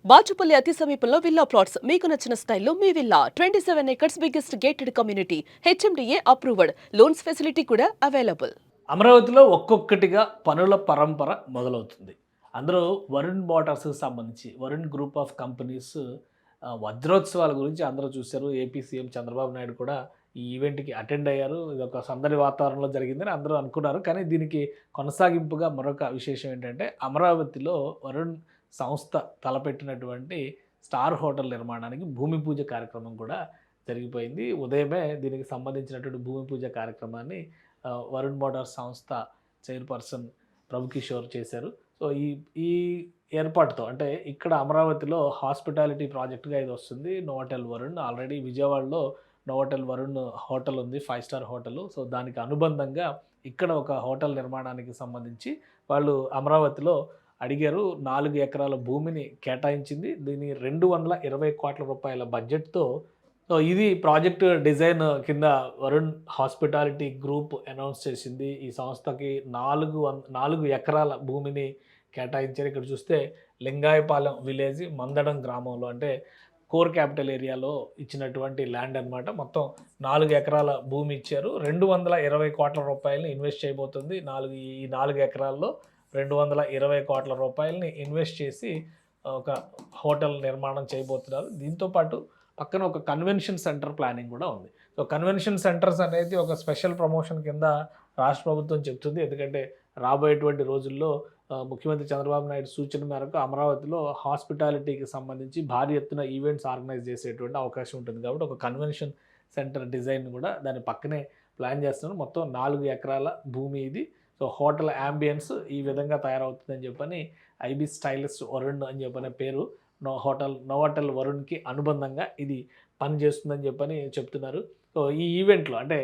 బాచుపల్లి అతి సమీపంలో villa plots మీకు నచ్చిన స్టైల్లో మీ villa 27 acres biggest gated community HMDA approved loans facility కూడా అవైలబుల్. అమరావతిలో ఒక్కొక్కటిగా పనుల పరంపర మొదలవుతుంది. అందులో వరుణ్ మోటార్స్‌కి సంబంధించి వరుణ్ గ్రూప్ ఆఫ్ కంపెనీస్ వజ్రోత్సవాల గురించి అందరూ చూసారు. ఏపీ సీఎం చంద్రబాబు నాయుడు కూడా ఈ ఈవెంట్‌కి అటెండ్ అయ్యారు. ఇదొక సందడి వాతావరణంలో జరిగిందని అందరూ అనుకున్నారు. కానీ దీనికి కొనసాగింపుగా మరొక విశేషం ఏంటంటే అమరావతిలో వరుణ్ సంస్థ తలపెట్టినటువంటి స్టార్ హోటల్ నిర్మాణానికి భూమి పూజ కార్యక్రమం కూడా జరిగిపోయింది. ఉదయమే దీనికి సంబంధించినటువంటి భూమి పూజ కార్యక్రమాన్ని వరుణ్ మోటార్స్ సంస్థ చైర్పర్సన్ ప్రభుకిషోర్ చేశారు. సో, ఈ ఈ ఏర్పాటుతో అంటే ఇక్కడ అమరావతిలో హాస్పిటాలిటీ ప్రాజెక్ట్‌గా ఇది వస్తుంది. నోవాటెల్ వరుణ్ ఆల్రెడీ విజయవాడలో నోవాటెల్ వరుణ్ హోటల్ ఉంది. 5 స్టార్ హోటలు. సో, దానికి అనుబంధంగా ఇక్కడ ఒక హోటల్ నిర్మాణానికి సంబంధించి వాళ్ళు అమరావతిలో అడిగారు. 4 ఎకరాల భూమిని కేటాయించింది. దీని 220,00,00,000 బడ్జెట్‌తో సో, ఇది ప్రాజెక్ట్ డిజైన్ కింద వరుణ్ హాస్పిటాలిటీ గ్రూప్ అనౌన్స్ చేసింది. ఈ సంస్థకి 4 ఎకరాల భూమిని కేటాయించారు. ఇక్కడ చూస్తే లింగాయపాలెం విలేజ్ మందడం గ్రామంలో అంటే కోర్ క్యాపిటల్ ఏరియాలో ఇచ్చినటువంటి ల్యాండ్ అనమాట. మొత్తం 4 ఎకరాల భూమి ఇచ్చారు. 220,00,00,000 ఇన్వెస్ట్ చేయబోతుంది. ఈ 4 ఎకరాల్లో 220,00,00,000 ఇన్వెస్ట్ చేసి ఒక హోటల్ నిర్మాణం చేయబోతున్నారు. దీంతో పాటు పక్కన ఒక కన్వెన్షన్ సెంటర్ ప్లానింగ్ కూడా ఉంది. సో, కన్వెన్షన్ సెంటర్స్ అనేది ఒక స్పెషల్ ప్రమోషన్ కింద రాష్ట్ర ప్రభుత్వం చెప్తుంది. ఎందుకంటే రాబోయేటువంటి రోజుల్లో ముఖ్యమంత్రి చంద్రబాబు నాయుడు సూచన మేరకు అమరావతిలో హాస్పిటాలిటీకి సంబంధించి భారీ ఎత్తున ఈవెంట్స్ ఆర్గనైజ్ చేసేటువంటి అవకాశం ఉంటుంది. కాబట్టి ఒక కన్వెన్షన్ సెంటర్ డిజైన్ కూడా దాని పక్కనే ప్లాన్ చేస్తున్నారు. మొత్తం 4 ఎకరాల భూమి ఇది. సో, హోటల్ యాంబియన్స్ ఈ విధంగా తయారవుతుందని చెప్పని ఐబీ స్టైలిస్ట్ వరుణ్ అని చెప్పనే పేరు నోవాటెల్ వరుణ్‌కి అనుబంధంగా ఇది పనిచేస్తుందని చెప్పని చెప్తున్నారు. సో, ఈ ఈవెంట్‌లో అంటే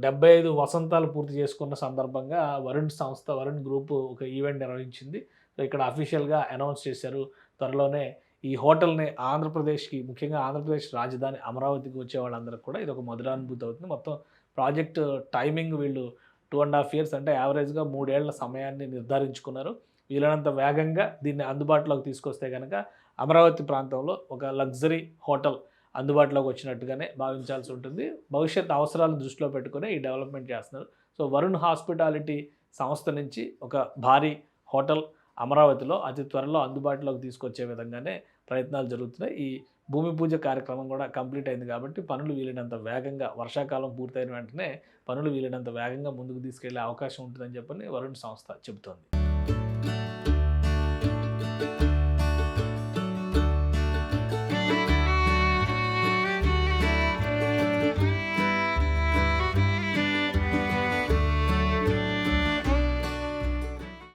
75 వసంతాలు పూర్తి చేసుకున్న సందర్భంగా వరుణ్ సంస్థ వరుణ్ గ్రూప్ ఒక ఈవెంట్ నిర్వహించింది. సో, ఇక్కడ అఫీషియల్‌గా అనౌన్స్ చేశారు. త్వరలోనే ఈ హోటల్‌ని ఆంధ్రప్రదేశ్‌కి ముఖ్యంగా ఆంధ్రప్రదేశ్ రాజధాని అమరావతికి వచ్చే వాళ్ళందరికీ కూడా ఇదొక మధురానుభూతి అవుతుంది. మొత్తం ప్రాజెక్ట్ టైమింగ్ వీళ్ళు 2.5 ఇయర్స్ అంటే యావరేజ్‌గా 3 ఏళ్ల సమయాన్ని నిర్ధారించుకున్నారు. వీలైనంత వేగంగా దీన్ని అందుబాటులోకి తీసుకొస్తే గనక అమరావతి ప్రాంతంలో ఒక లగ్జరీ హోటల్ అందుబాటులోకి వచ్చినట్టుగానే భావించాల్సి ఉంటుంది. భవిష్యత్ అవసరాలను దృష్టిలో పెట్టుకొని ఈ డెవలప్‌మెంట్ చేస్తున్నారు. సో, వరుణ్ హాస్పిటాలిటీ సంస్థ నుంచి ఒక భారీ హోటల్ అమరావతిలో అతి త్వరలో అందుబాటులోకి తీసుకొచ్చే విధంగానే ప్రయత్నాలు జరుగుతున్నాయి. ఈ భూమి పూజ కార్యక్రమం కూడా కంప్లీట్ అయింది కాబట్టి పనులు వీలైనంత వేగంగా వర్షాకాలం పూర్తయిన వెంటనే పనులు వీలైనంత వేగంగా ముందుకు తీసుకెళ్లే అవకాశం ఉంటుందని చెప్పని వరుణ్ సంస్థ చెబుతోంది.